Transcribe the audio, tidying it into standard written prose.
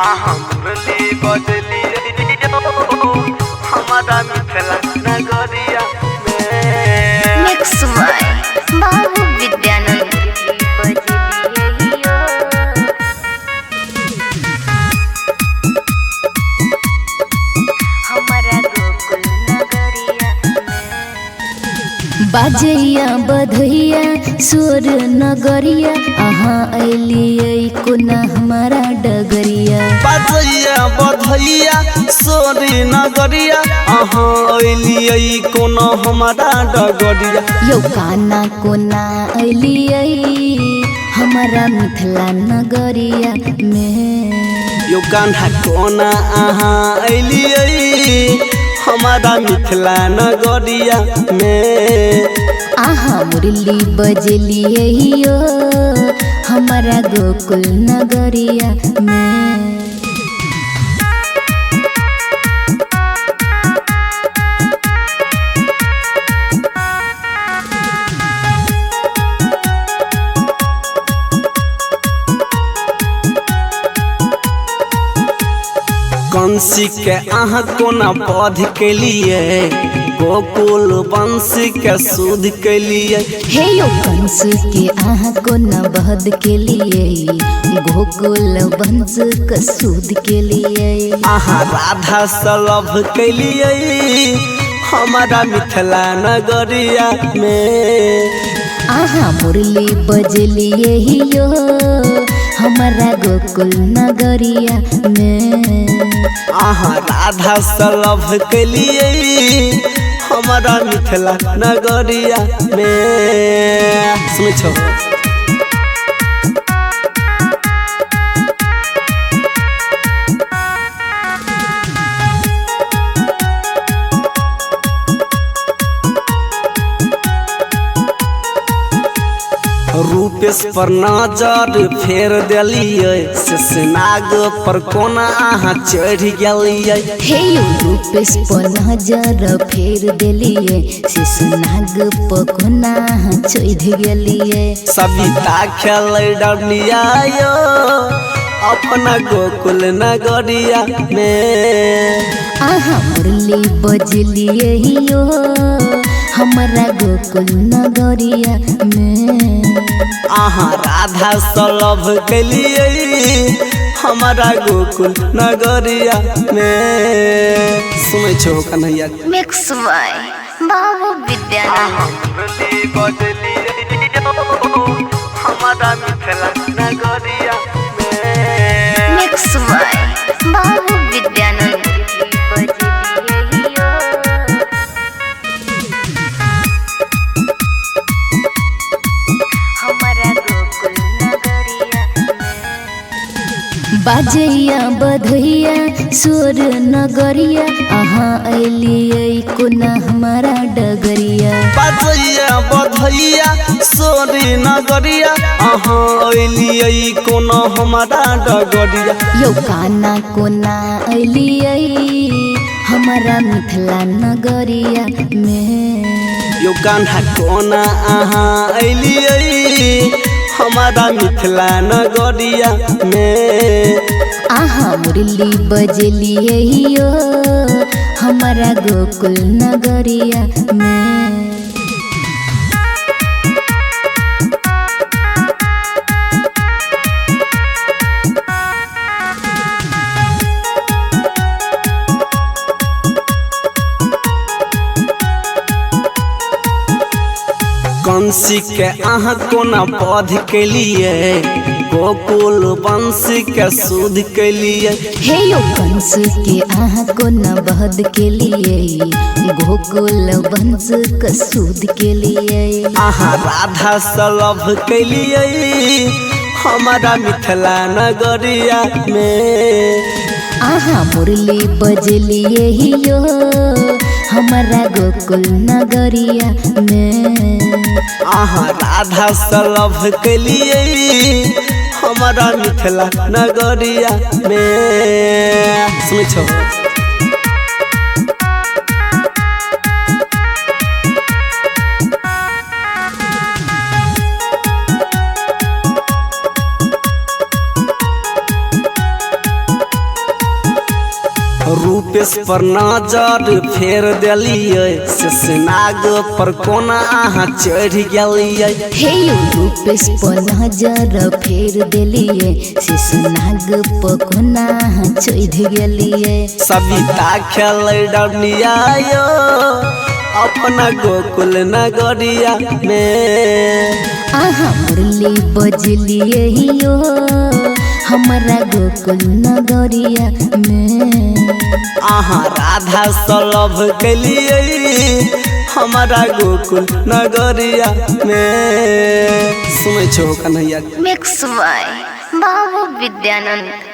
मुरली बजली हमारा मिथिला नगरिया में। मिक्स बाय बाबू विद्यानंद। बाजैया बधैया सुर नगरिया अहाँ अलियै कोना हमारा डगरिया। बाजैया बधैया सुर नगरिया अहाँ अलियै कोना हमारा डगरिया। यौ काना कोना अलियै हमारा मिथिला नगरिया में। यो कान्हा कोना अहाँ अलियै हमारा मिथिला नगरिया में। आहा मुरली बजलियै यो हमारा गोकुल नगरिया में। कंसी के अहाँ कोना पौध के लिए गोकुल वंश के सूद के लिए। हे यो कंस के अहाँ कोना बहद के लिए गोकुल वंश के सूद के लिए। अहाँ राधा सलभ के लिए हमारा मिथिला नगरिया में। आहा मुरली बजलियै यो हमारा गोकुल नगरिया में। अहाँ राधा सलभ के लिए हमारा मिथिला नगरिया में। सुन छो रूपेश पर नजर फेर दिलियै शेषनाग पर कोना अहाँ चढ़ गेलियै। हे यो रूपेश पर नजर फेर देलियै शेषनाग पर कोना चढ़ गेलियै। सविता खेलै डरलिया यो अपना गोकुल नगरिया में। आहा मुरली बजलियै यो हमारा गोकुल नगरिया में। अहाँ राधा सलभ के लिए हमारा गोकुल नगरिया में। सुनै छो कन्हैया। मिक्स बाय बाबू विद्यानंद। मुरली बजली हमारा मिथिला नगरिया में। मिक्स बाय बाबू विद्यानंद। बाजैया बधैया सुर नगरिया अहाँ अलियै कोना हमारा डगरिया। बाजैया बधैया सुर नगरिया अहाँ अलियै कोना हमारा डगरिया। यौ काना कोना अलियै हमारा मिथिला नगरिया में। यो कान्हा कोना अहाँ अलियै हमारा मिथिला नगरिया में। आहा मुरली बजलियै यो हमारा गोकुल नगरिया में। कंसी के अहाँ कोना पौध के लिए गोकुल वंश के सूद के लिए। हे यो कंस के अहाँ कोना बहद के लिए गोकुल वंश के सूद के लिए। अहाँ राधा सलभ के लिए हमारा मिथिला नगरिया में। आहा मुरली बजलियै यो हमारा गोकुल नगरिया में। अहाँ राधा सलभ के लिए हमारा मिथिला नगरिया में। सुन छो रूपेश पर नजर फेर दिलियै शेषनाग पर कोना अहाँ चढ़ गेलियै। हे यौ रूपेश पर नजर फेर देलिए शेषनाग पर कोना चढ़ गेलिए। सविता खेलै डरनिया यो अपना गोकुल नगरिया में। आहा मुरली बजलिए यो हमारा गोकुल नगरिया में। आहाँ राधा सलभ केलिए हमारा गोकुल नगरिया में। सुनै छौ कन्हैया मिक्स बाय बाबू विद्यानंद।